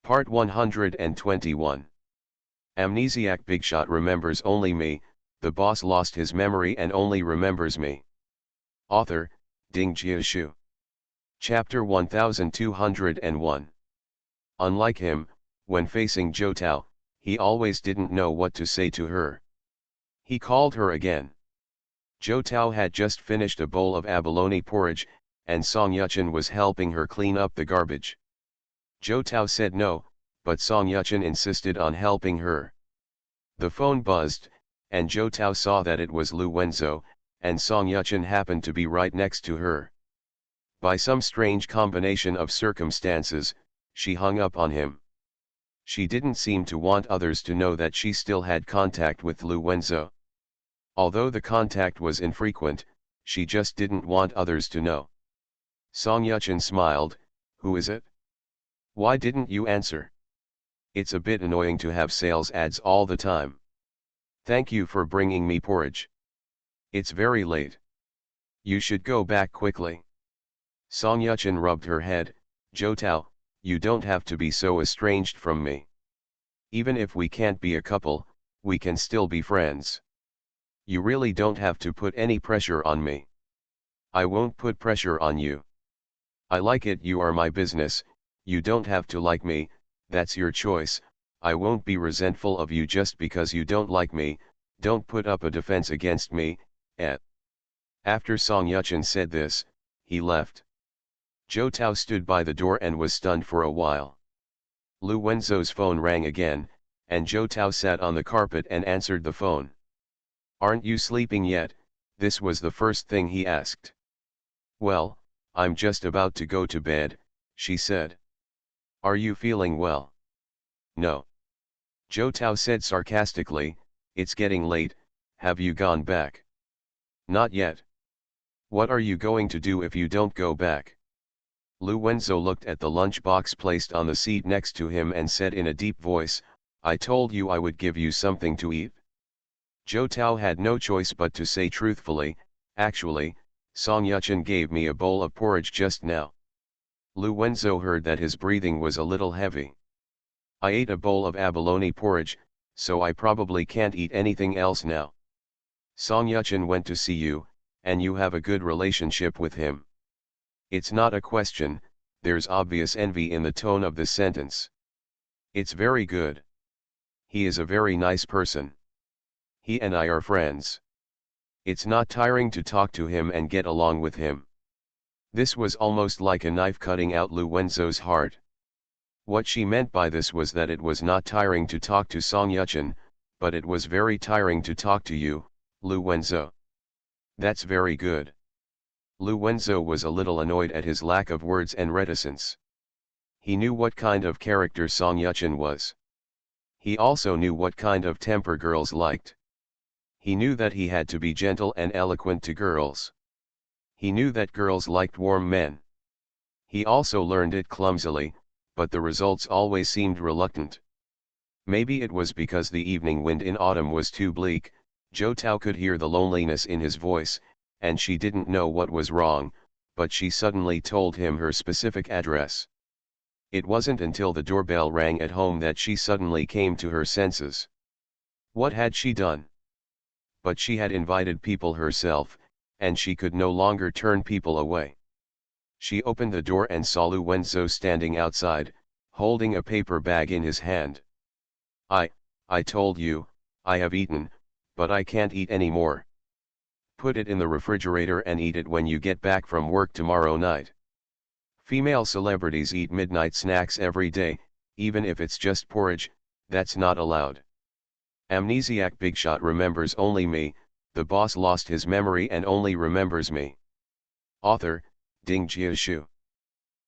Part 121. Amnesiac Bigshot remembers only me, the boss lost his memory and only remembers me. Author, Ding Jiashu. Chapter 1201. Unlike him, when facing Zhou Tao, he always didn't know what to say to her. He called her again. Zhou Tao had just finished a bowl of abalone porridge, and Song Yuchen was helping her clean up the garbage. Zhou Tao said no, but Song Yuchen insisted on helping her. The phone buzzed, and Zhou Tao saw that it was Lu Wenzhou, and Song Yuchen happened to be right next to her. By some strange combination of circumstances, she hung up on him. She didn't seem to want others to know that she still had contact with Lu Wenzhou. Although the contact was infrequent, she just didn't want others to know. Song Yuchen smiled. "Who is it? Why didn't you answer? It's a bit annoying to have sales ads all the time. Thank you for bringing me porridge. It's very late. You should go back quickly." Song Yuchen rubbed her head. "Zhou Tao, you don't have to be so estranged from me. Even if we can't be a couple, we can still be friends. You really don't have to put any pressure on me." "I won't put pressure on you. I like it, you are my business. You don't have to like me, that's your choice. I won't be resentful of you just because you don't like me. Don't put up a defense against me, eh?" After Song Yuchen said this, he left. Zhou Tao stood by the door and was stunned for a while. Lu Wenzhou's phone rang again, and Zhou Tao sat on the carpet and answered the phone. "Aren't you sleeping yet?" This was the first thing he asked. "Well, I'm just about to go to bed," she said. "Are you feeling well?" "No." Zhou Tao said sarcastically, "It's getting late, have you gone back?" "Not yet." "What are you going to do if you don't go back?" Lu Wenzhou looked at the lunchbox placed on the seat next to him and said in a deep voice, "I told you I would give you something to eat." Zhou Tao had no choice but to say truthfully, "Actually, Song Yuchen gave me a bowl of porridge just now." Lu Wenzhou heard that his breathing was a little heavy. "I ate a bowl of abalone porridge, so I probably can't eat anything else now." "Song Yuchen went to see you, and you have a good relationship with him." "It's not a question," there's obvious envy in the tone of this sentence. "It's very good. He is a very nice person. He and I are friends. It's not tiring to talk to him and get along with him." This was almost like a knife cutting out Lu Wenzhou's heart. What she meant by this was that it was not tiring to talk to Song Yuchen, but it was very tiring to talk to you, Lu Wenzhou. "That's very good." Lu Wenzhou was a little annoyed at his lack of words and reticence. He knew what kind of character Song Yuchen was. He also knew what kind of temper girls liked. He knew that he had to be gentle and eloquent to girls. He knew that girls liked warm men. He also learned it clumsily, but the results always seemed reluctant. Maybe it was because the evening wind in autumn was too bleak. Zhou Tao could hear the loneliness in his voice, and she didn't know what was wrong, but she suddenly told him her specific address. It wasn't until the doorbell rang at home that she suddenly came to her senses. What had she done? But she had invited people herself, and she could no longer turn people away. She opened the door and saw Lu Wenzhou standing outside, holding a paper bag in his hand. I told you, I have eaten, but I can't eat any more. Put it in the refrigerator and eat it when you get back from work tomorrow night." Female celebrities eat midnight snacks every day, even if it's just porridge, that's not allowed. Amnesiac Bigshot remembers only me, the boss lost his memory and only remembers me. Author, Ding Jiashu.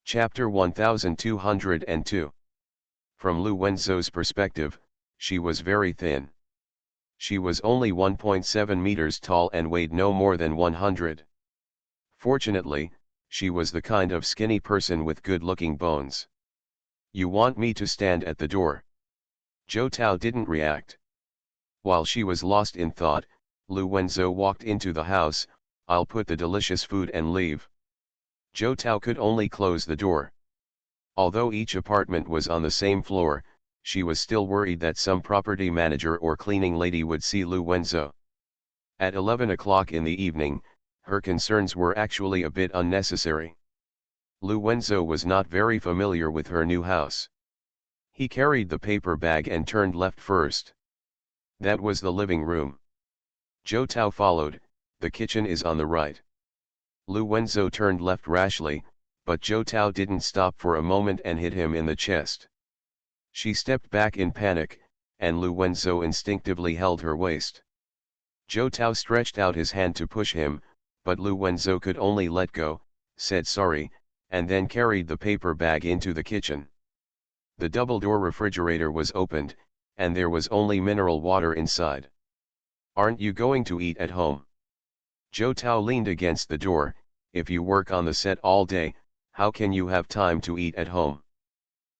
Chapter 1202. From Lu Wenzhou's perspective, she was very thin. She was only 1.7 meters tall and weighed no more than 100. Fortunately, she was the kind of skinny person with good-looking bones. "You want me to stand at the door?" Zhou Tao didn't react. While she was lost in thought, Lu Wenzhou walked into the house. "I'll put the delicious food and leave." Zhou Tao could only close the door. Although each apartment was on the same floor, she was still worried that some property manager or cleaning lady would see Lu Wenzo. At 11 o'clock in the evening, her concerns were actually a bit unnecessary. Lu Wenzo was not very familiar with her new house. He carried the paper bag and turned left first. That was the living room. Zhou Tao followed. The kitchen is on the right. Lu Wenzo turned left rashly, but Zhou Tao didn't stop for a moment and hit him in the chest. She stepped back in panic, and Lu Wenzo instinctively held her waist. Zhou Tao stretched out his hand to push him, but Lu Wenzo could only let go, said sorry, and then carried the paper bag into the kitchen. The double-door refrigerator was opened, and there was only mineral water inside. "Aren't you going to eat at home?" Zhou Tao leaned against the door. "If you work on the set all day, how can you have time to eat at home?"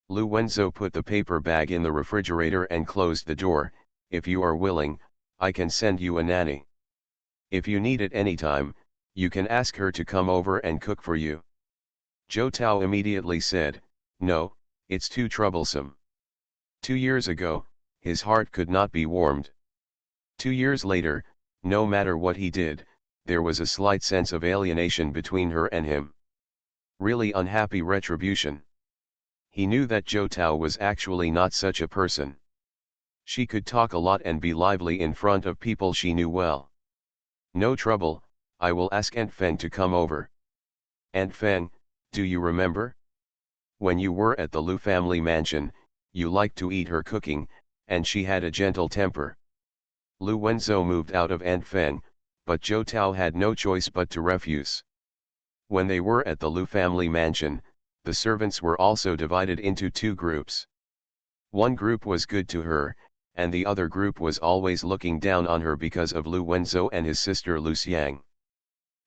Lu Wenzo put the paper bag in the refrigerator and closed the door. "If you are willing, I can send you a nanny. If you need it anytime, you can ask her to come over and cook for you." Zhou Tao immediately said, "No, it's too troublesome." 2 years ago, his heart could not be warmed. 2 years later, no matter what he did, there was a slight sense of alienation between her and him. Really unhappy retribution. He knew that Zhou Tao was actually not such a person. She could talk a lot and be lively in front of people she knew well. "No trouble, I will ask Aunt Feng to come over." "Aunt Feng, do you remember? When you were at the Lu family mansion, you liked to eat her cooking, and she had a gentle temper." Lu Wenzo moved out of Aunt Feng, but Zhou Tao had no choice but to refuse. When they were at the Lu family mansion, the servants were also divided into two groups. One group was good to her, and the other group was always looking down on her because of Lu Wenzo and his sister Lu Xiang.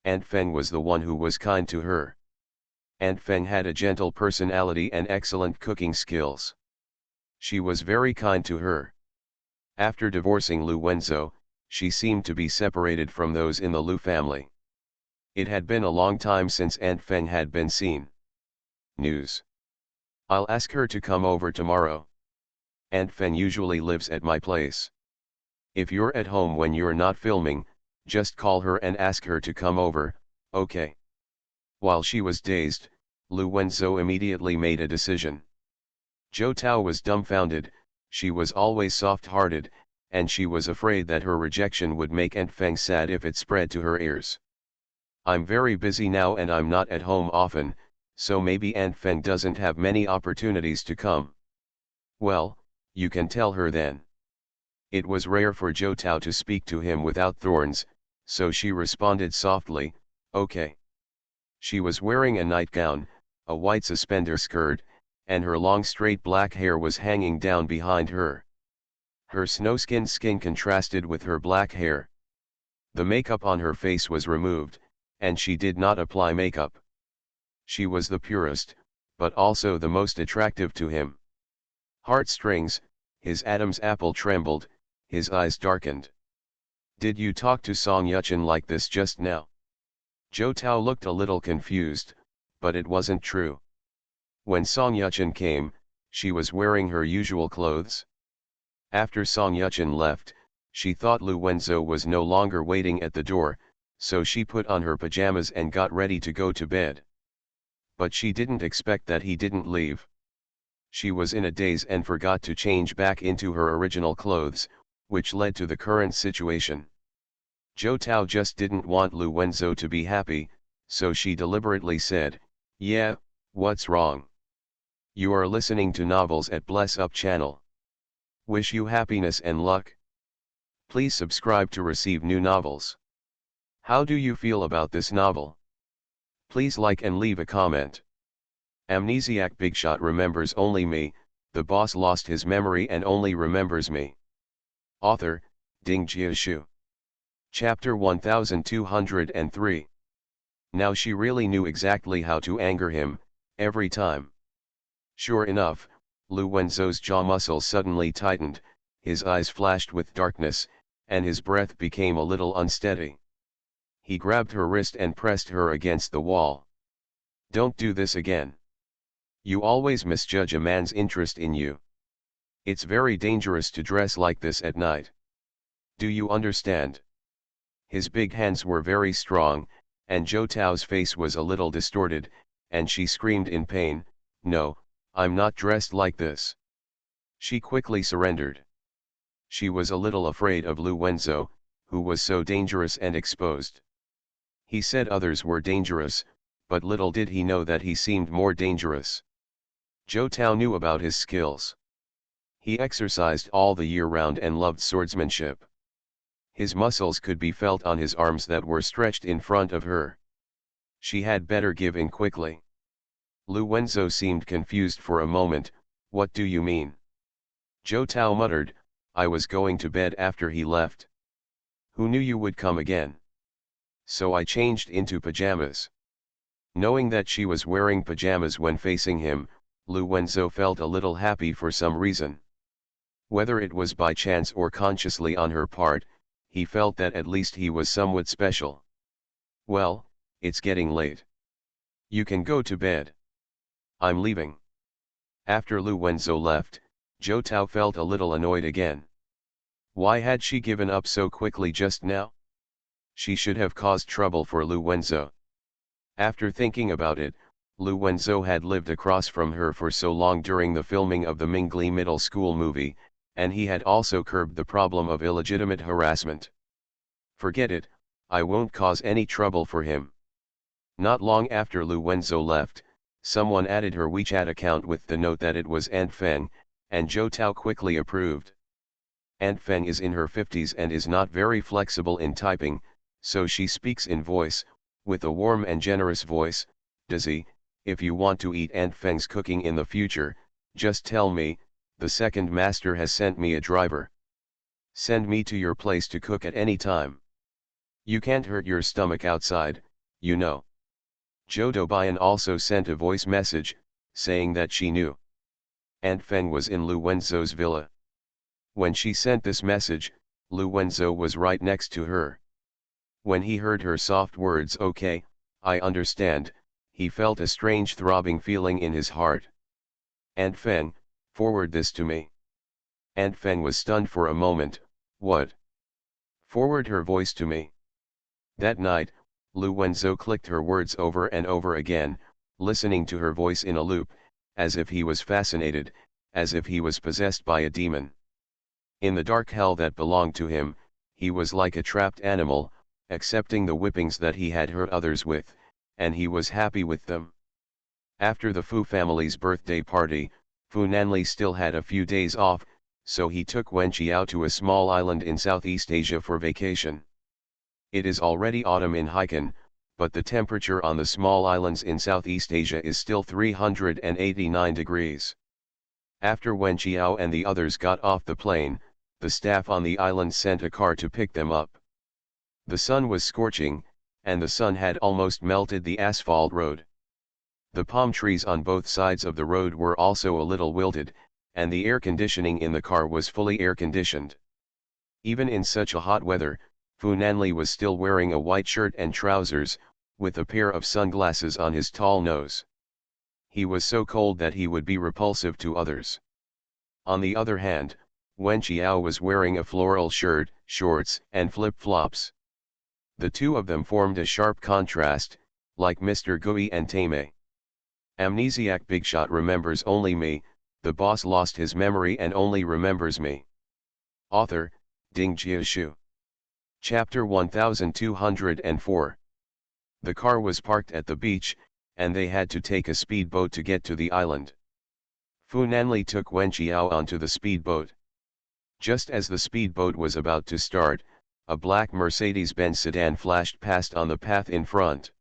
Aunt Feng was the one who was kind to her. Aunt Feng had a gentle personality and excellent cooking skills. She was very kind to her. After divorcing Lu Wenzo, she seemed to be separated from those in the Lu family. It had been a long time since Aunt Feng had been seen. News. "I'll ask her to come over tomorrow. Aunt Feng usually lives at my place. If you're at home when you're not filming, just call her and ask her to come over, okay?" While she was dazed, Lu Wenzo immediately made a decision. Zhou Tao was dumbfounded. She was always soft-hearted, and she was afraid that her rejection would make Aunt Feng sad if it spread to her ears. "I'm very busy now and I'm not at home often, so maybe Aunt Feng doesn't have many opportunities to come." "Well, you can tell her then." It was rare for Zhou Tao to speak to him without thorns, so she responded softly, "Okay." She was wearing a nightgown, a white suspender skirt, and her long straight black hair was hanging down behind her. Her snow-skinned skin contrasted with her black hair. The makeup on her face was removed, and she did not apply makeup. She was the purest, but also the most attractive to him. Heartstrings, his Adam's apple trembled, his eyes darkened. "Did you talk to Song Yuchen like this just now?" Zhou Tao looked a little confused, but it wasn't true. When Song Yuchen came, she was wearing her usual clothes. After Song Yuchen left, she thought Lu Wenzo was no longer waiting at the door, so she put on her pajamas and got ready to go to bed. But she didn't expect that he didn't leave. She was in a daze and forgot to change back into her original clothes, which led to the current situation. Zhou Tao just didn't want Lu Wenzo to be happy, so she deliberately said, "Yeah, what's wrong? You are listening to novels at Bless Up channel. Wish you happiness and luck. Please subscribe to receive new novels. How do you feel about this novel? Please like and leave a comment." Amnesiac Bigshot remembers only me, the boss lost his memory and only remembers me. Author, Ding Jiashu. Chapter 1203. Now she really knew exactly how to anger him, every time. Sure enough, Lu Wenzo's jaw muscles suddenly tightened, his eyes flashed with darkness, and his breath became a little unsteady. He grabbed her wrist and pressed her against the wall. "Don't do this again. You always misjudge a man's interest in you. It's very dangerous to dress like this at night. Do you understand? His big hands were very strong, and Zhou Tao's face was a little distorted, and she screamed in pain, "No, I'm not dressed like this." She quickly surrendered. She was a little afraid of Lu Wenzhou, who was so dangerous and exposed. He said others were dangerous, but little did he know that he seemed more dangerous. Zhou Tao knew about his skills. He exercised all the year round and loved swordsmanship. His muscles could be felt on his arms that were stretched in front of her. She had better give in quickly. Lu Wenzhou seemed confused for a moment. "What do you mean?" Zhou Tao muttered, "I was going to bed after he left. Who knew you would come again? So I changed into pajamas." Knowing that she was wearing pajamas when facing him, Lu Wenzhou felt a little happy for some reason. Whether it was by chance or consciously on her part, he felt that at least he was somewhat special. "Well, it's getting late. You can go to bed. I'm leaving." After Lu Wenzhou left, Zhou Tao felt a little annoyed again. Why had she given up so quickly just now? She should have caused trouble for Lu Wenzhou. After thinking about it, Lu Wenzhou had lived across from her for so long during the filming of the Mingli Middle School movie, and he had also curbed the problem of illegitimate harassment. "Forget it, I won't cause any trouble for him." Not long after Lu Wenzhou left, someone added her WeChat account with the note that it was Aunt Feng, and Zhou Tao quickly approved. Aunt Feng is in her 50s and is not very flexible in typing, so she speaks in voice, with a warm and generous voice. "Daisy, if you want to eat Aunt Feng's cooking in the future, just tell me. The second master has sent me a driver. Send me to your place to cook at any time. You can't hurt your stomach outside, you know." Zhou Doubian also sent a voice message, saying that she knew Aunt Feng was in Lu Wenzhou's villa. When she sent this message, Lu Wenzhou was right next to her. When he heard her soft words, "Okay, I understand," he felt a strange throbbing feeling in his heart. "Aunt Feng, forward this to me." Aunt Feng was stunned for a moment. "What? Forward her voice to me?" That night, Lu Wenzhou clicked her words over and over again, listening to her voice in a loop, as if he was fascinated, as if he was possessed by a demon. In the dark hell that belonged to him, he was like a trapped animal, accepting the whippings that he had hurt others with, and he was happy with them. After the Fu family's birthday party, Fu Nanli still had a few days off, so he took Wen Qiao to a small island in Southeast Asia for vacation. It is already autumn in Haikan, but the temperature on the small islands in Southeast Asia is still 389 degrees. After Wen Qiao and the others got off the plane, the staff on the island sent a car to pick them up. The sun was scorching, and the sun had almost melted the asphalt road. The palm trees on both sides of the road were also a little wilted, and the air conditioning in the car was fully air-conditioned. Even in such a hot weather, Fu Nanli was still wearing a white shirt and trousers, with a pair of sunglasses on his tall nose. He was so cold that he would be repulsive to others. On the other hand, Wen Qiao was wearing a floral shirt, shorts, and flip-flops. The two of them formed a sharp contrast, like Mr. Gui and Taimei. Amnesiac Bigshot remembers only me. The boss lost his memory and only remembers me. Author, Ding Jiashu. Chapter 1204. The car was parked at the beach, and they had to take a speedboat to get to the island. Fu Nanli took Wen Qiao onto the speedboat. Just as the speedboat was about to start, a black Mercedes-Benz sedan flashed past on the path in front.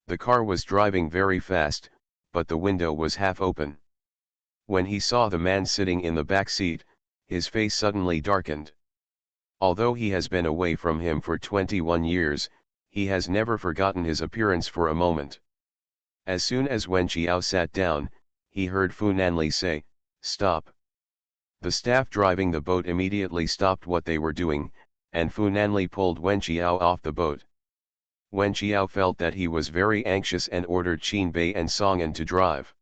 The car was driving very fast, but the window was half open. When he saw the man sitting in the back seat, his face suddenly darkened. Although he has been away from him for 21 years, he has never forgotten his appearance for a moment. As soon as Wen Qiao sat down, he heard Fu Nanli say, "Stop." The staff driving the boat immediately stopped what they were doing, and Fu Nanli pulled Wen Qiao off the boat. Wen Qiao felt that he was very anxious and ordered Qin Bei and Song An to drive.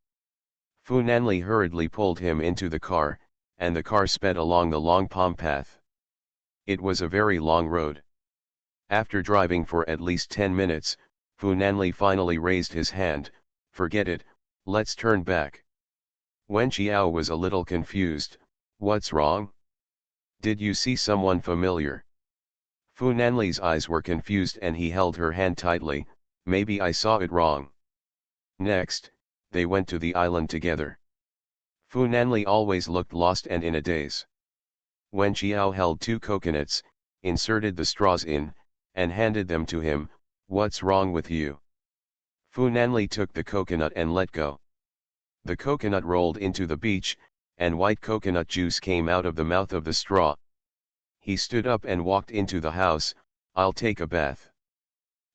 Fu Nanli hurriedly pulled him into the car, and the car sped along the long palm path. It was a very long road. After driving for at least 10 minutes, Fu Nanli finally raised his hand. "Forget it, let's turn back." Wen Qiao was a little confused. "What's wrong? Did you see someone familiar?" Fu Nanli's eyes were confused and he held her hand tightly. "Maybe I saw it wrong." Next, they went to the island together. Fu Nanli always looked lost and in a daze. Wen Qiao held 2 coconuts, inserted the straws in, and handed them to him. "What's wrong with you?" Fu Nanli took the coconut and let go. The coconut rolled into the beach, and white coconut juice came out of the mouth of the straw. He stood up and walked into the house. "I'll take a bath."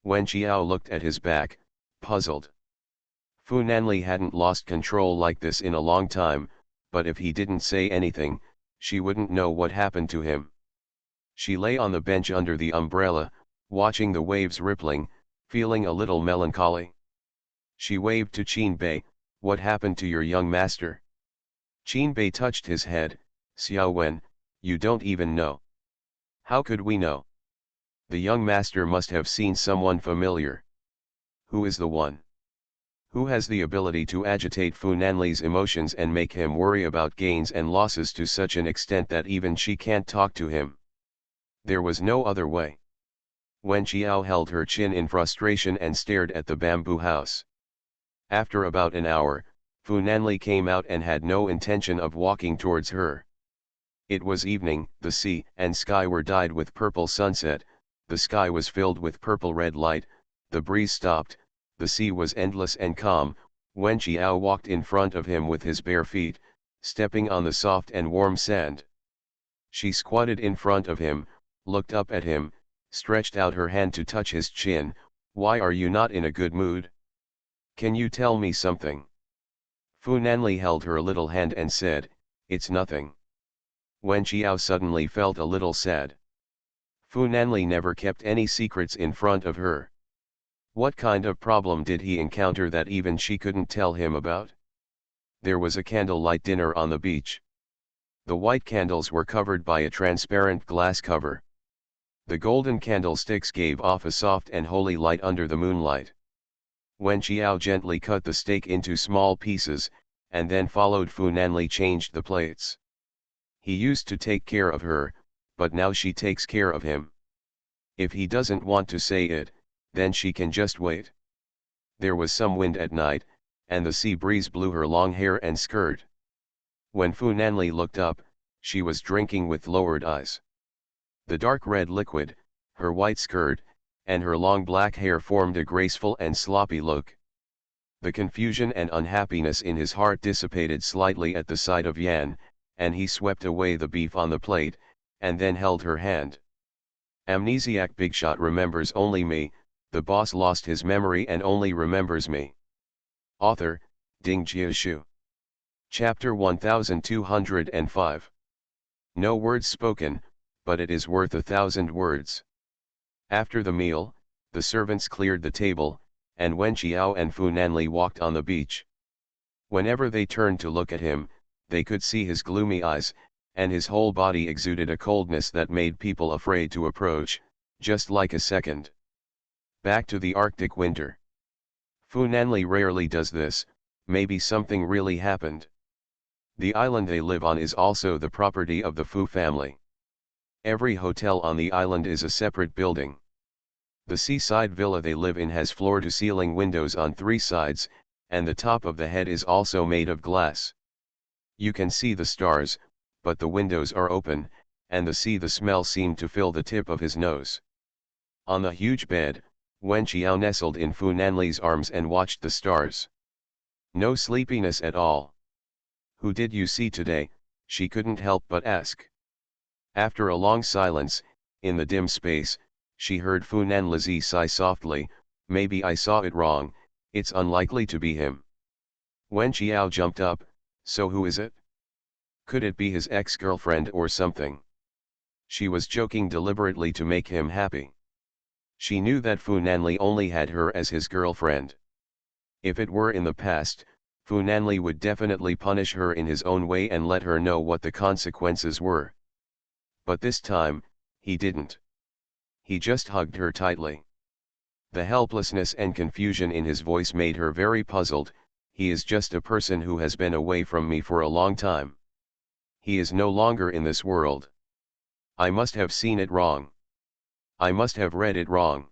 Wen Qiao looked at his back, puzzled. Fu Nanli hadn't lost control like this in a long time, but if he didn't say anything, she wouldn't know what happened to him. She lay on the bench under the umbrella, watching the waves rippling, feeling a little melancholy. She waved to Qin Bei. "What happened to your young master?" Qin Bei touched his head. "Xiao Wen, you don't even know." "How could we know?" "The young master must have seen someone familiar." "Who is the one? Who has the ability to agitate Fu Nanli's emotions and make him worry about gains and losses to such an extent that even she can't talk to him?" There was no other way. Wen Qiao held her chin in frustration and stared at the bamboo house. After about an hour, Fu Nanli came out and had no intention of walking towards her. It was evening, the sea and sky were dyed with purple sunset, the sky was filled with purple-red light, the breeze stopped, the sea was endless and calm. Wen Qiao walked in front of him with his bare feet, stepping on the soft and warm sand. She squatted in front of him, looked up at him, stretched out her hand to touch his chin. "Why are you not in a good mood? Can you tell me something?" Fu Nanli held her little hand and said, "It's nothing." Wen Qiao suddenly felt a little sad. Fu Nanli never kept any secrets in front of her. What kind of problem did he encounter that even she couldn't tell him about? There was a candlelight dinner on the beach. The white candles were covered by a transparent glass cover. The golden candlesticks gave off a soft and holy light under the moonlight. Wen Qiao gently cut the steak into small pieces, and then followed Fu Nanli changed the plates. He used to take care of her, but now she takes care of him. If he doesn't want to say it, then she can just wait. There was some wind at night, and the sea breeze blew her long hair and skirt. When Fu Nanli looked up, she was drinking with lowered eyes. The dark red liquid, her white skirt, and her long black hair formed a graceful and sloppy look. The confusion and unhappiness in his heart dissipated slightly at the sight of Yan, and he swept away the beef on the plate, and then held her hand. Amnesiac Bigshot remembers only me, the boss lost his memory and only remembers me. Author, Ding Jiashu. Chapter 1205. No words spoken, but it is worth 1,000 words. After the meal, the servants cleared the table, and Wen Qiao and Fu Nanli walked on the beach. Whenever they turned to look at him, they could see his gloomy eyes, and his whole body exuded a coldness that made people afraid to approach, just like a second. Back to the Arctic winter. Fu Nanli rarely does this. Maybe something really happened. The island they live on is also the property of the Fu family. Every hotel on the island is a separate building. The seaside villa they live in has floor-to-ceiling windows on 3 sides, and the top of the head is also made of glass. You can see the stars, but the windows are open, and the smell seemed to fill the tip of his nose. On the huge bed, Wen Qiao nestled in Fu Nanli's arms and watched the stars. No sleepiness at all. "Who did you see today?" she couldn't help but ask. After a long silence, in the dim space, she heard Fu Nanli sigh softly. "Maybe I saw it wrong, it's unlikely to be him." Wen Qiao jumped up. "So who is it? Could it be his ex-girlfriend or something?" She was joking deliberately to make him happy. She knew that Fu Nanli only had her as his girlfriend. If it were in the past, Fu Nanli would definitely punish her in his own way and let her know what the consequences were. But this time, he didn't. He just hugged her tightly. The helplessness and confusion in his voice made her very puzzled. He is just a person who has been away from me for a long time. He is no longer in this world. I must have seen it wrong. I must have read it wrong.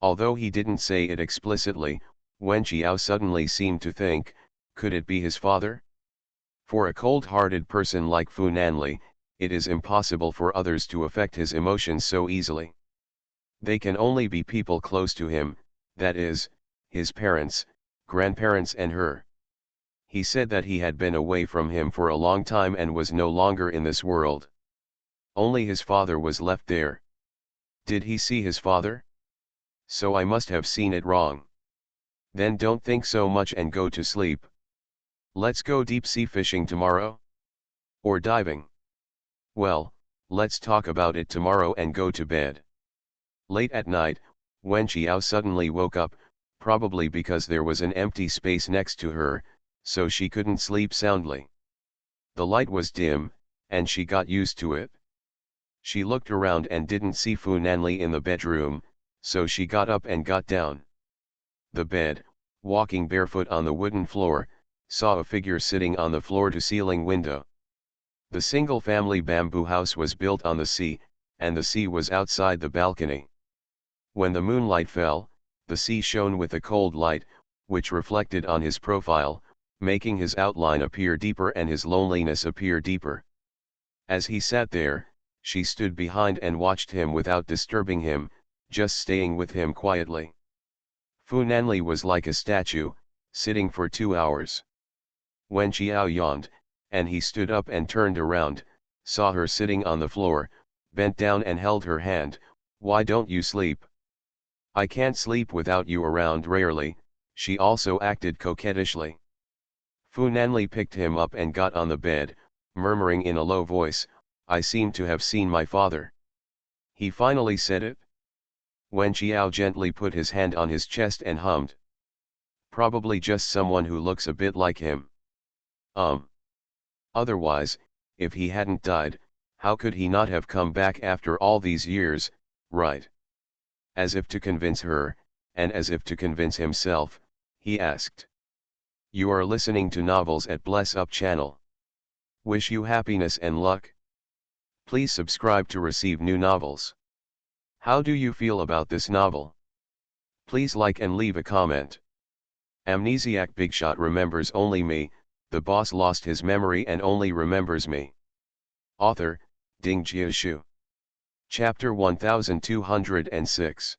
Although he didn't say it explicitly, Wen Qiao suddenly seemed to think, could it be his father? For a cold-hearted person like Fu Nanli, it is impossible for others to affect his emotions so easily. They can only be people close to him, that is, his parents, grandparents and her. He said that he had been away from him for a long time and was no longer in this world. Only his father was left there. Did he see his father? So I must have seen it wrong. Then don't think so much and go to sleep. Let's go deep sea fishing tomorrow? Or diving? Well, let's talk about it tomorrow and go to bed. Late at night, Wen Qiao suddenly woke up, probably because there was an empty space next to her, so she couldn't sleep soundly. The light was dim, and she got used to it. She looked around and didn't see Fu Nanli in the bedroom, so she got up and got down. The bed, walking barefoot on the wooden floor, saw a figure sitting on the floor-to-ceiling window. The single-family bamboo house was built on the sea, and the sea was outside the balcony. When the moonlight fell, the sea shone with a cold light, which reflected on his profile, making his outline appear deeper and his loneliness appear deeper. As he sat there, she stood behind and watched him without disturbing him, just staying with him quietly. Fu Nanli was like a statue, sitting for 2 hours. Wen Qiao yawned, and he stood up and turned around, saw her sitting on the floor, bent down and held her hand. "Why don't you sleep?" "I can't sleep without you around." Rarely, she also acted coquettishly. Fu Nanli picked him up and got on the bed, murmuring in a low voice, "I seem to have seen my father." He finally said it. Wen Qiao gently put his hand on his chest and hummed. "Probably just someone who looks a bit like him. Otherwise, if he hadn't died, how could he not have come back after all these years, right?" As if to convince her, and as if to convince himself, he asked. "You are listening to novels at Bless Up channel. Wish you happiness and luck. Please subscribe to receive new novels. How do you feel about this novel? Please like and leave a comment." Amnesiac Bigshot remembers only me. The boss lost his memory and only remembers me. Author, Ding Jiashu. Chapter 1206.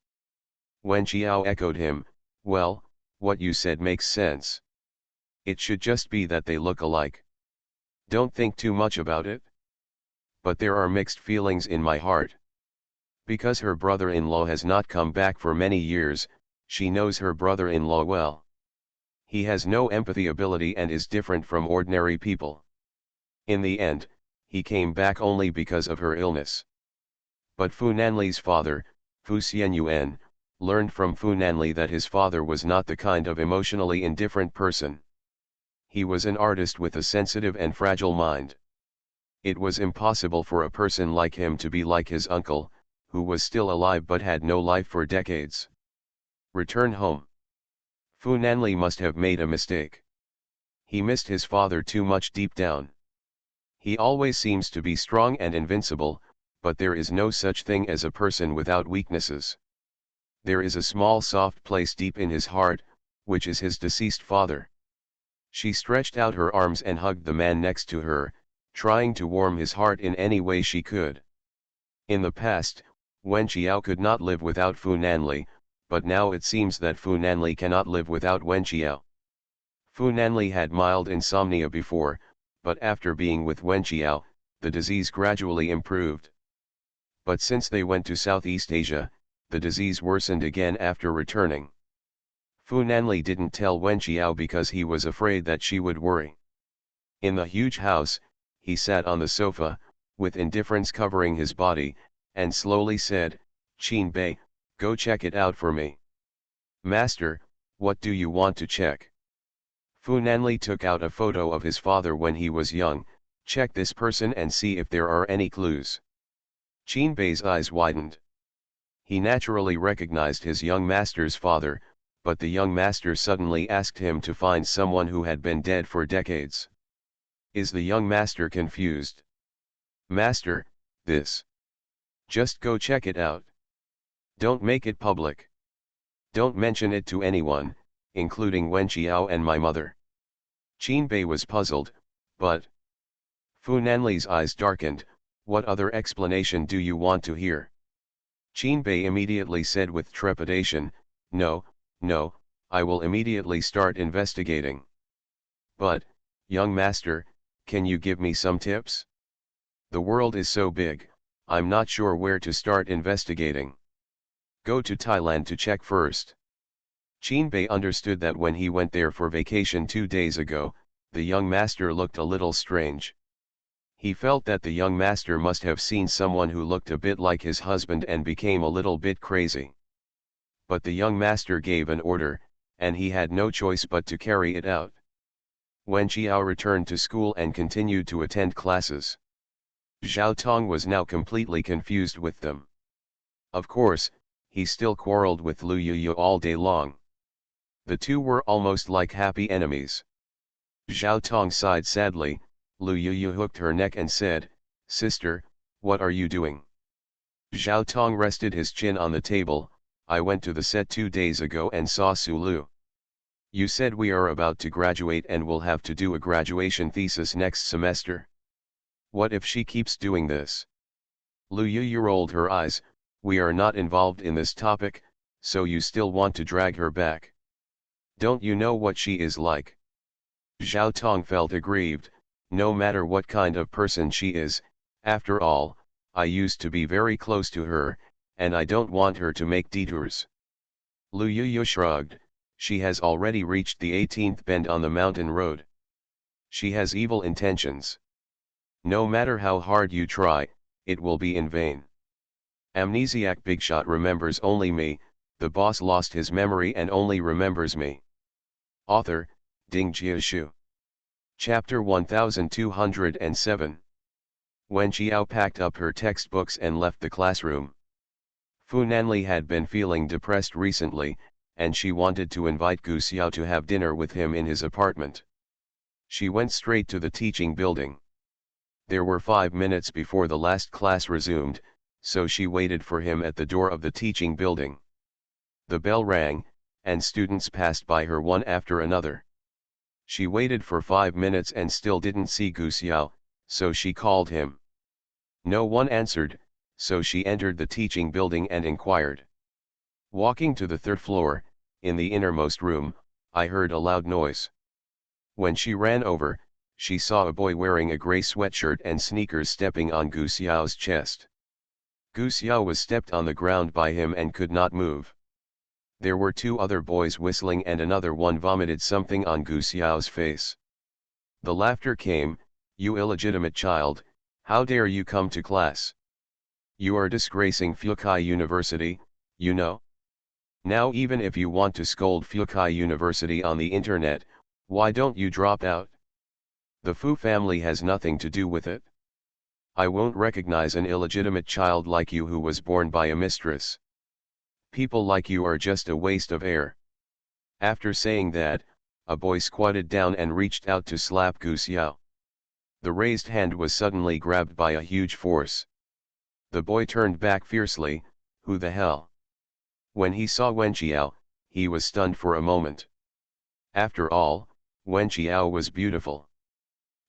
Wen Qiao echoed him, "Well, what you said makes sense. It should just be that they look alike. Don't think too much about it. But there are mixed feelings in my heart. Because her brother-in-law has not come back for many years, she knows her brother-in-law well. He has no empathy ability and is different from ordinary people. In the end, he came back only because of her illness. But Fu Nanli's father, Fu Xianyuan, learned from Fu Nanli that his father was not the kind of emotionally indifferent person. He was an artist with a sensitive and fragile mind. It was impossible for a person like him to be like his uncle, who was still alive but had no life for decades. Return home. Fu Nanli must have made a mistake. He missed his father too much deep down. He always seems to be strong and invincible, but there is no such thing as a person without weaknesses. There is a small soft place deep in his heart, which is his deceased father. She stretched out her arms and hugged the man next to her, trying to warm his heart in any way she could. In the past, Wen Qiao could not live without Fu Nanli, but now it seems that Fu Nanli cannot live without Wen Qiao. Fu Nanli had mild insomnia before, but after being with Wen Qiao, the disease gradually improved. But since they went to Southeast Asia, the disease worsened again after returning. Fu Nanli didn't tell Wen Qiao because he was afraid that she would worry. In the huge house, he sat on the sofa, with indifference covering his body, and slowly said, "Qin Bei, go check it out for me." "Master, what do you want to check?" Fu Nanli took out a photo of his father when he was young. Check this person and see if there are any clues. Qin Bei's eyes widened. He naturally recognized his young master's father, but the young master suddenly asked him to find someone who had been dead for decades. Is the young master confused? Master, this. Just go check it out. Don't make it public. Don't mention it to anyone, including Wen Qiao and my mother. Qin Bei was puzzled, but Fu Nanli's eyes darkened. What other explanation do you want to hear? Qin Bei immediately said with trepidation, No, I will immediately start investigating. But, young master, can you give me some tips? The world is so big, I'm not sure where to start investigating. Go to Thailand to check first. Qin Bei understood that when he went there for vacation 2 days ago, the young master looked a little strange. He felt that the young master must have seen someone who looked a bit like his husband and became a little bit crazy. But the young master gave an order, and he had no choice but to carry it out. Wen Qiao returned to school and continued to attend classes. Zhao Tong was now completely confused with them. Of course, he still quarreled with Lu Yuyu all day long. The two were almost like happy enemies. Zhao Tong sighed sadly. Lu Yuyu hooked her neck and said, Sister, what are you doing? Zhao Tong rested his chin on the table. I went to the set 2 days ago and saw Su Lu. You said we are about to graduate and will have to do a graduation thesis next semester. What if she keeps doing this? Lu Yuyu rolled her eyes. We are not involved in this topic, so you still want to drag her back. Don't you know what she is like? Zhao Tong felt aggrieved. No matter what kind of person she is, after all, I used to be very close to her, and I don't want her to make detours. Lu Yuyu shrugged. She has already reached the 18th bend on the mountain road. She has evil intentions. No matter how hard you try, it will be in vain. Amnesiac Bigshot remembers only me. The boss lost his memory and only remembers me. Author, Ding Jiashu. Chapter 1207. Wen Qiao packed up her textbooks and left the classroom. Fu Nanli had been feeling depressed recently, and she wanted to invite Gu Xiao to have dinner with him in his apartment. She went straight to the teaching building. There were 5 minutes before the last class resumed, so she waited for him at the door of the teaching building. The bell rang, and students passed by her one after another. She waited for 5 minutes and still didn't see Gu Xiao, so she called him. No one answered, so she entered the teaching building and inquired. Walking to the 3rd floor, in the innermost room, I heard a loud noise. When she ran over, she saw a boy wearing a gray sweatshirt and sneakers stepping on Gu Xiao's chest. Gu Xiao was stepped on the ground by him and could not move. There were 2 other boys whistling and another one vomited something on Gu Xiao's face. The laughter came. You illegitimate child, how dare you come to class? You are disgracing Fukai University, you know? Now even if you want to scold Fukai University on the internet, why don't you drop out? The Fu family has nothing to do with it. I won't recognize an illegitimate child like you who was born by a mistress. People like you are just a waste of air. After saying that, a boy squatted down and reached out to slap Gu Xiao. The raised hand was suddenly grabbed by a huge force. The boy turned back fiercely. Who the hell? When he saw Wen Qiao, he was stunned for a moment. After all, Wen Qiao was beautiful.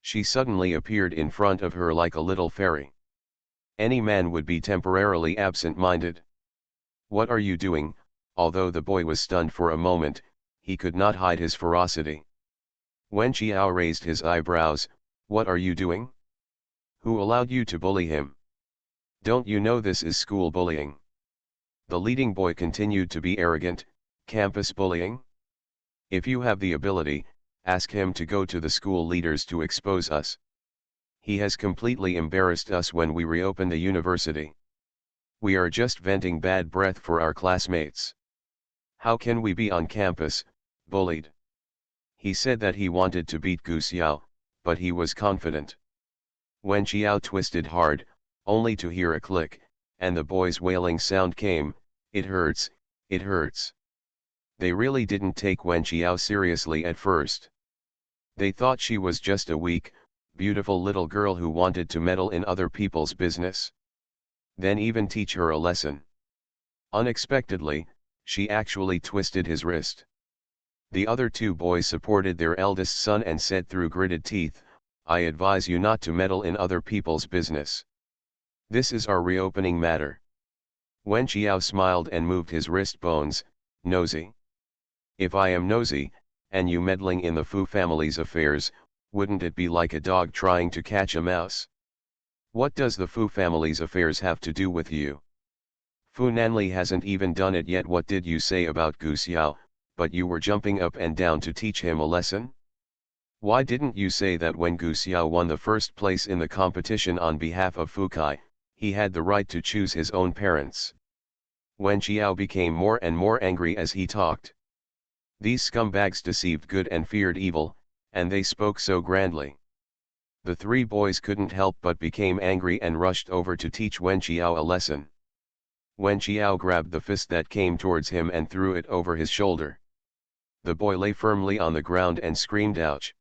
She suddenly appeared in front of her like a little fairy. Any man would be temporarily absent-minded. What are you doing? Although the boy was stunned for a moment, he could not hide his ferocity. Wen Qiao raised his eyebrows. What are you doing? Who allowed you to bully him? Don't you know this is school bullying? The leading boy continued to be arrogant. Campus bullying? If you have the ability, ask him to go to the school leaders to expose us. He has completely embarrassed us when we reopen the university. We are just venting bad breath for our classmates. How can we be on campus, bullied? He said that he wanted to beat Gu Xiao, but he was confident. Wen Xiao twisted hard, only to hear a click, and the boy's wailing sound came, "It hurts, it hurts." They really didn't take Wen Xiao seriously at first. They thought she was just a weak, beautiful little girl who wanted to meddle in other people's business. Then even teach her a lesson. Unexpectedly, she actually twisted his wrist. The other two boys supported their eldest son and said through gritted teeth, "I advise you not to meddle in other people's business. This is our reopening matter." Wen Xiao smiled and moved his wrist bones. "Nosy? If I am nosy, and you meddling in the Fu family's affairs, wouldn't it be like a dog trying to catch a mouse? What does the Fu family's affairs have to do with you? Fu Nanli hasn't even done it yet. What did you say about Gu Xiao, but you were jumping up and down to teach him a lesson? Why didn't you say that when Gu Xiao won the first place in the competition on behalf of Fu Kai, he had the right to choose his own parents?" Wen Xiao became more and more angry as he talked. These scumbags deceived good and feared evil, and they spoke so grandly. The three boys couldn't help but became angry and rushed over to teach Wen Xiao a lesson. Wen Xiao grabbed the fist that came towards him and threw it over his shoulder. The boy lay firmly on the ground and screamed ouch.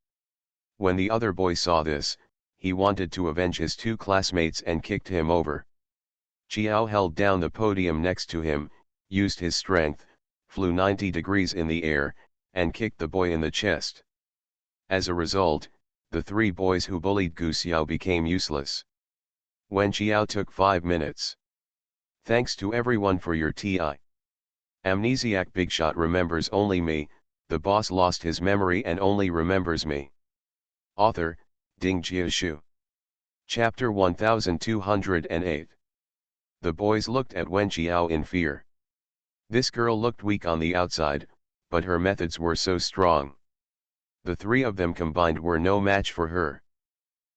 When the other boy saw this, he wanted to avenge his two classmates and kicked him over. Xiao held down the podium next to him, used his strength, flew 90 degrees in the air, and kicked the boy in the chest. As a result, the three boys who bullied Gu Xiao became useless. Wen Xiao took 5 minutes. Thanks to everyone for your TI. Amnesiac Bigshot remembers only me, the boss lost his memory and only remembers me. Author, Ding Jiashu. Chapter 1208. The boys looked at Wen Xiao in fear. This girl looked weak on the outside, but her methods were so strong. The three of them combined were no match for her.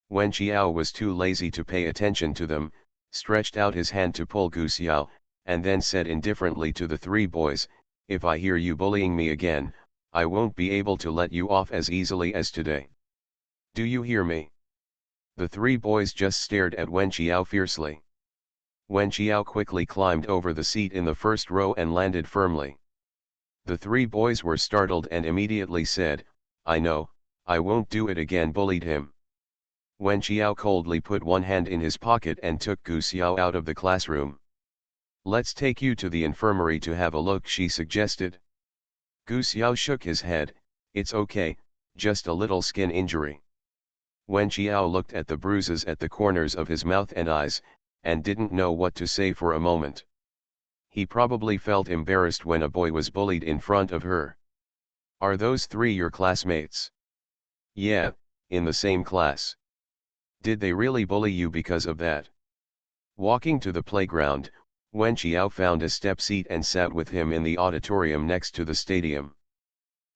Wen Xiao was too lazy to pay attention to them, stretched out his hand to pull Gu Xiao, and then said indifferently to the three boys, "If I hear you bullying me again, I won't be able to let you off as easily as today. Do you hear me?" The three boys just stared at Wen Xiao fiercely. Wen Xiao quickly climbed over the seat in the first row and landed firmly. The three boys were startled and immediately said, "I know, I won't do it again." Bullied him. Wen Xiao coldly put one hand in his pocket and took Gu Xiao out of the classroom. "Let's take you to the infirmary to have a look," she suggested. Gu Xiao shook his head, "It's okay, just a little skin injury." Wen Xiao looked at the bruises at the corners of his mouth and eyes, and didn't know what to say for a moment. He probably felt embarrassed when a boy was bullied in front of her. "Are those three your classmates?" "Yeah, in the same class." "Did they really bully you because of that?" Walking to the playground, Wen Xiao found a step seat and sat with him in the auditorium next to the stadium.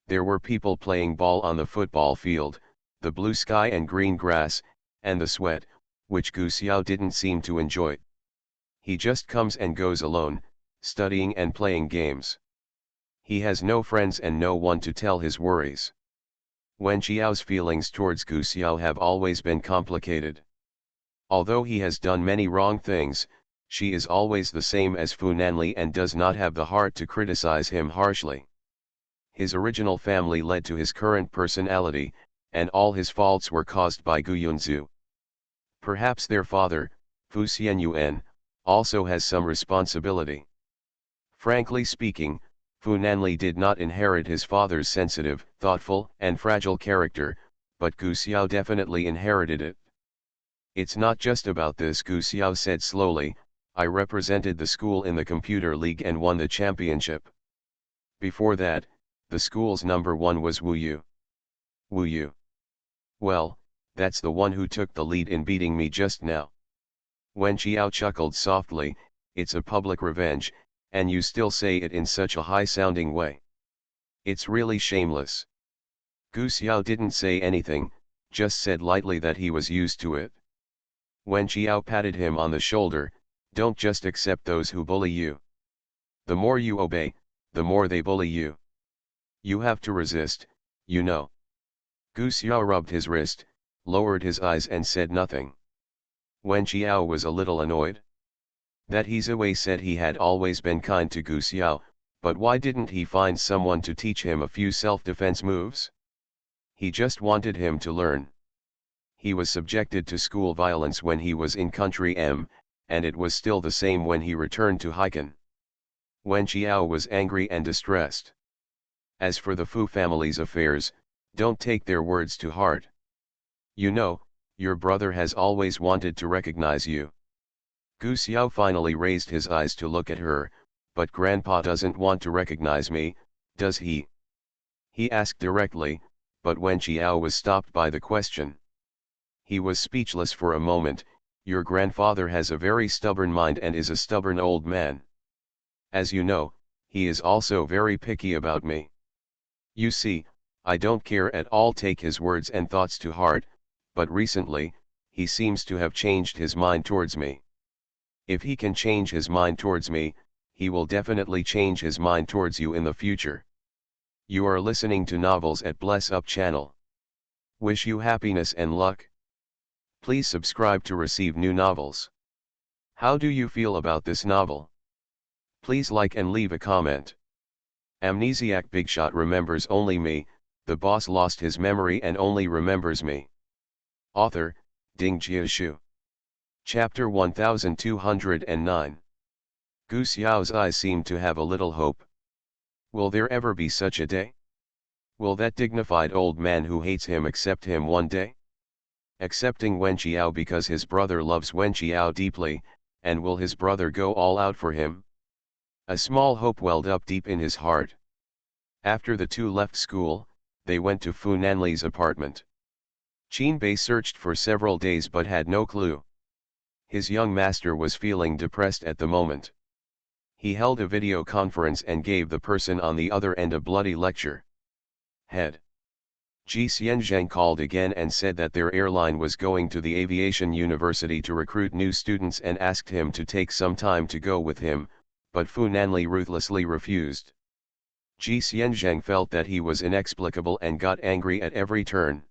There were people playing ball on the football field, the blue sky and green grass, and the sweat, which Gu Xiao didn't seem to enjoy. He just comes and goes alone, studying and playing games. He has no friends and no one to tell his worries. Wen Xiao's feelings towards Gu Xiao have always been complicated. Although he has done many wrong things, she is always the same as Fu Nanli and does not have the heart to criticize him harshly. His original family led to his current personality, and all his faults were caused by Gu Yunzu. Perhaps their father, Fu Xianyuan, also has some responsibility. Frankly speaking, Fu Nanli did not inherit his father's sensitive, thoughtful, and fragile character, but Gu Xiao definitely inherited it. "It's not just about this," Gu Xiao said slowly. "I represented the school in the computer league and won the championship. Before that, the school's number one was Wu Yu." "Wu Yu? Well, that's the one who took the lead in beating me just now." Wen Xiao chuckled softly, "It's a public revenge, and you still say it in such a high-sounding way. It's really shameless." Gu Xiao didn't say anything, just said lightly that he was used to it. Wen Xiao patted him on the shoulder, "Don't just accept those who bully you. The more you obey, the more they bully you. You have to resist, you know." Gu Xiao rubbed his wrist, lowered his eyes and said nothing. Wen Qiao was a little annoyed. That Hizawei said he had always been kind to Gu Xiao, but why didn't he find someone to teach him a few self-defense moves? He just wanted him to learn. He was subjected to school violence when he was in Country M, and it was still the same when he returned to Haikan. Wen Qiao was angry and distressed. As for the Fu family's affairs, don't take their words to heart. You know, your brother has always wanted to recognize you. Gu Xiao finally raised his eyes to look at her, but Grandpa doesn't want to recognize me, does he? He asked directly, but Wen Qiao was stopped by the question. He was speechless for a moment. Your grandfather has a very stubborn mind and is a stubborn old man. As you know, he is also very picky about me. You see, I don't care at all take his words and thoughts to heart, but recently, he seems to have changed his mind towards me. If he can change his mind towards me, he will definitely change his mind towards you in the future. You are listening to Novels at Bless Up channel. Wish you happiness and luck. Please subscribe to receive new novels. How do you feel about this novel? Please like and leave a comment. Amnesiac Bigshot remembers only me, the boss lost his memory and only remembers me. Author, Ding Jiashu. Chapter 1209. Gu Xiao's eyes seemed to have a little hope. Will there ever be such a day? Will that dignified old man who hates him accept him one day? Accepting Wen Qiao because his brother loves Wen Qiao deeply, and will his brother go all out for him? A small hope welled up deep in his heart. After the two left school, they went to Fu Nanli's apartment. Qin Bei searched for several days but had no clue. His young master was feeling depressed at the moment. He held a video conference and gave the person on the other end a bloody lecture. Head Ji Xianzheng called again and said that their airline was going to the aviation university to recruit new students and asked him to take some time to go with him, but Fu Nanli ruthlessly refused. Ji Xianzheng felt that he was inexplicable and got angry at every turn.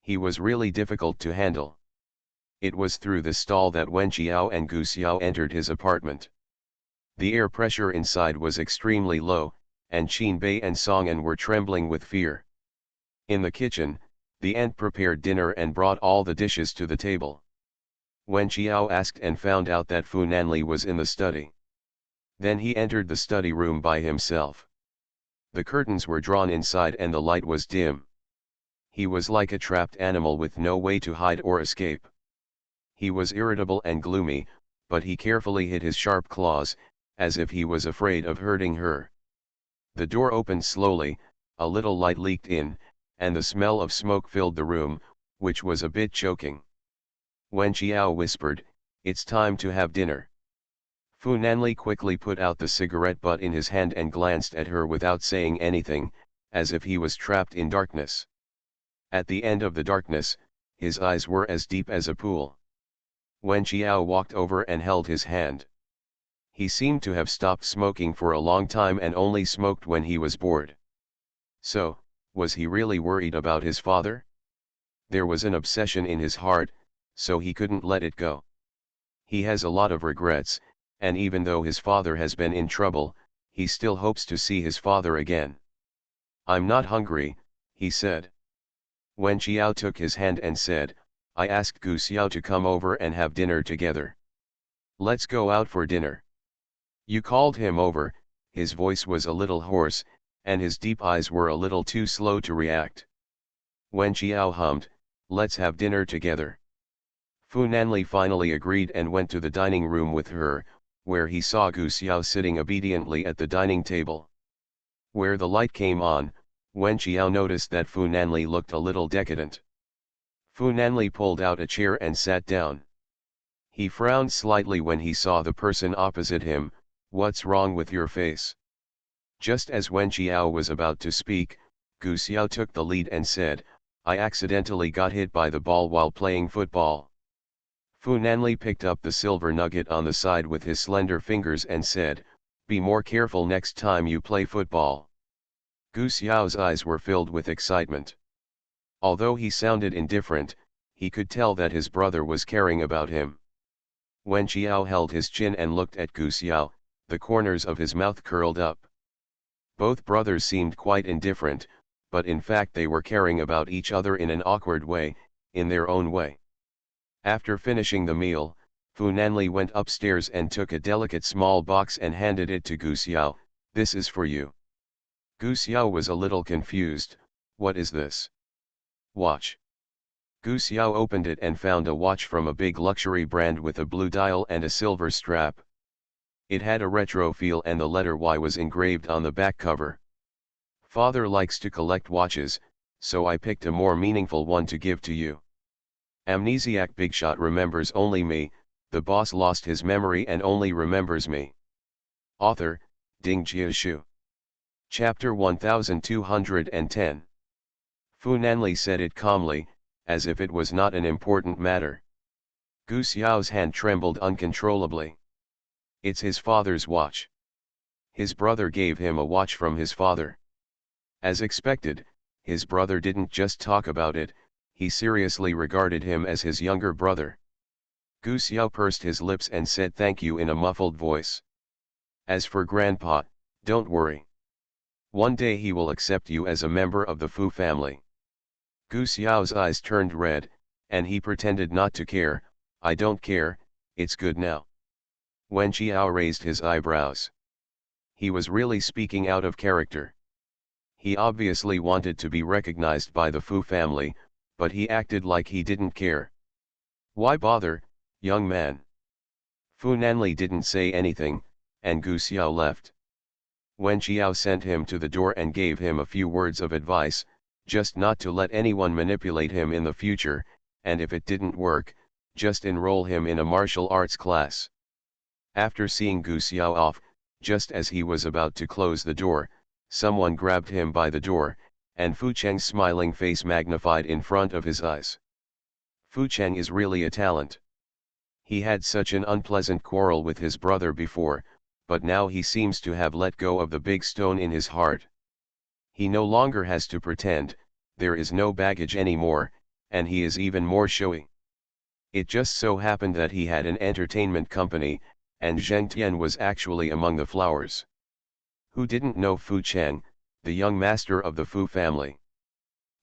He was really difficult to handle. It was through the stall that Wen Qiao and Gu Xiao entered his apartment. The air pressure inside was extremely low, and Qin Bei and Song An were trembling with fear. In the kitchen, the aunt prepared dinner and brought all the dishes to the table. Wen Qiao asked and found out that Fu Nanli was in the study. Then he entered the study room by himself. The curtains were drawn inside and the light was dim. He was like a trapped animal with no way to hide or escape. He was irritable and gloomy, but he carefully hid his sharp claws, as if he was afraid of hurting her. The door opened slowly, a little light leaked in, and the smell of smoke filled the room, which was a bit choking. Wen Qiao whispered, "It's time to have dinner." Fu Nanli quickly put out the cigarette butt in his hand and glanced at her without saying anything, as if he was trapped in darkness. At the end of the darkness, his eyes were as deep as a pool. Wen Qiao walked over and held his hand. He seemed to have stopped smoking for a long time and only smoked when he was bored. So, was he really worried about his father? There was an obsession in his heart, so he couldn't let it go. He has a lot of regrets, and even though his father has been in trouble, he still hopes to see his father again. "I'm not hungry," he said. Wen Qiao took his hand and said, "I asked Gu Xiao to come over and have dinner together. Let's go out for dinner." "You called him over," his voice was a little hoarse, and his deep eyes were a little too slow to react. Wen Qiao hummed, "Let's have dinner together." Fu Nanli finally agreed and went to the dining room with her, where he saw Gu Xiao sitting obediently at the dining table. Where the light came on, Wen Qiao noticed that Fu Nanli looked a little decadent. Fu Nanli pulled out a chair and sat down. He frowned slightly when he saw the person opposite him. "What's wrong with your face?" Just as Wen Qiao was about to speak, Gu Xiao took the lead and said, "I accidentally got hit by the ball while playing football." Fu Nanli picked up the silver nugget on the side with his slender fingers and said, "Be more careful next time you play football." Gu Xiao's eyes were filled with excitement. Although he sounded indifferent, he could tell that his brother was caring about him. Wen Qiao held his chin and looked at Gu Xiao, the corners of his mouth curled up. Both brothers seemed quite indifferent, but in fact they were caring about each other in an awkward way, in their own way. After finishing the meal, Fu Nanli went upstairs and took a delicate small box and handed it to Gu Xiao. "This is for you." Gu Xiao was a little confused. "What is this?" "Watch." Gu Xiao opened it and found a watch from a big luxury brand with a blue dial and a silver strap. It had a retro feel and the letter Y was engraved on the back cover. "Father likes to collect watches, so I picked a more meaningful one to give to you. Amnesiac Bigshot remembers only me, the boss lost his memory and only remembers me." Author, Ding Jiashu. Chapter 1210. Fu Nanli said it calmly, as if it was not an important matter. Gu Xiao's hand trembled uncontrollably. "It's his father's watch. His brother gave him a watch from his father." As expected, his brother didn't just talk about it, he seriously regarded him as his younger brother. Gu Xiao pursed his lips and said thank you in a muffled voice. "As for Grandpa, don't worry. One day he will accept you as a member of the Fu family." Gu Xiao's eyes turned red, and he pretended not to care. "I don't care, it's good now." Wen Qiao raised his eyebrows. He was really speaking out of character. He obviously wanted to be recognized by the Fu family, but he acted like he didn't care. "Why bother, young man?" Fu Nanli didn't say anything, and Gu Xiao left. Wen Qiao sent him to the door and gave him a few words of advice, just not to let anyone manipulate him in the future, and if it didn't work, just enroll him in a martial arts class. After seeing Gu Xiao off, just as he was about to close the door, someone grabbed him by the door, and Fu Cheng's smiling face magnified in front of his eyes. Fu Cheng is really a talent. He had such an unpleasant quarrel with his brother before, but now he seems to have let go of the big stone in his heart. He no longer has to pretend, there is no baggage anymore, and he is even more showy. It just so happened that he had an entertainment company, and Zheng Tian was actually among the flowers. Who didn't know Fu Cheng, the young master of the Fu family?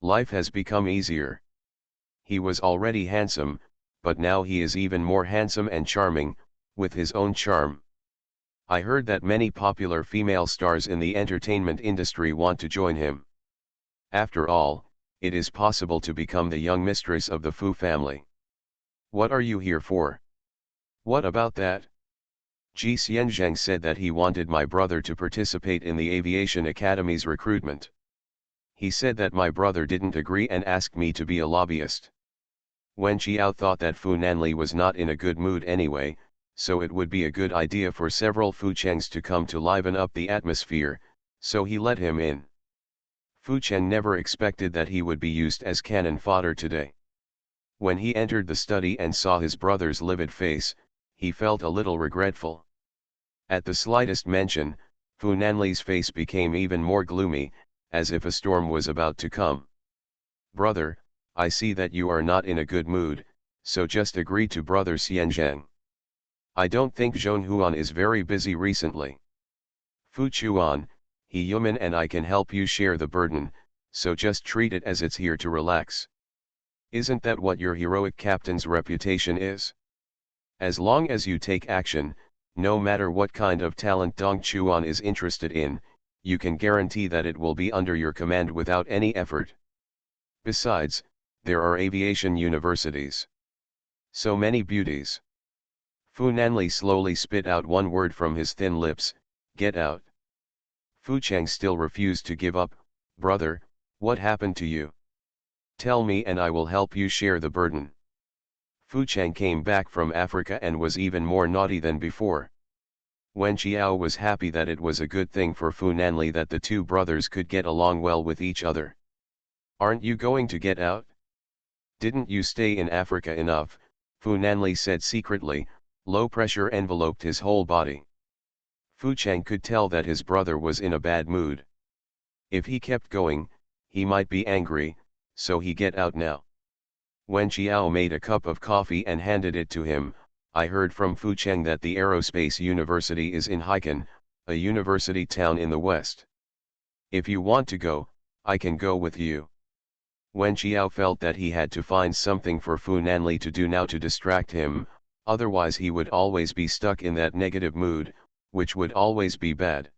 Life has become easier. He was already handsome, but now he is even more handsome and charming, with his own charm. I heard that many popular female stars in the entertainment industry want to join him. After all, it is possible to become the young mistress of the Fu family. What are you here for? What about that? Ji Xianzheng said that he wanted my brother to participate in the Aviation Academy's recruitment. He said that my brother didn't agree and asked me to be a lobbyist. Wen Qiao thought that Fu Nanli was not in a good mood anyway, so it would be a good idea for several Fu Chengs to come to liven up the atmosphere, so he let him in. Fu Cheng never expected that he would be used as cannon fodder today. When he entered the study and saw his brother's livid face, he felt a little regretful. At the slightest mention, Fu Nanli's face became even more gloomy, as if a storm was about to come. "Brother, I see that you are not in a good mood, so just agree to Brother Xianzheng. I don't think Zhong Huan is very busy recently. Fu Chuan, he Yuman and I can help you share the burden, so just treat it as it's here to relax. Isn't that what your heroic captain's reputation is? As long as you take action, no matter what kind of talent Dong Chuan is interested in, you can guarantee that it will be under your command without any effort. Besides, there are aviation universities. So many beauties." Fu Nanli slowly spit out one word from his thin lips: "Get out." Fu Cheng still refused to give up. "Brother, what happened to you? Tell me and I will help you share the burden." Fu Cheng came back from Africa and was even more naughty than before. Wen Qiao was happy that it was a good thing for Fu Nanli that the two brothers could get along well with each other. "Aren't you going to get out? Didn't you stay in Africa enough?" Fu Nanli said secretly. Low pressure enveloped his whole body. Fu Cheng could tell that his brother was in a bad mood. If he kept going, he might be angry, so he get out now. When Chiao made a cup of coffee and handed it to him, I heard from Fucheng that the Aerospace University is in Haikan, a university town in the west. If you want to go, I can go with you. Wen Qiao felt that he had to find something for Fu Nanli to do now to distract him, otherwise he would always be stuck in that negative mood, which would always be bad.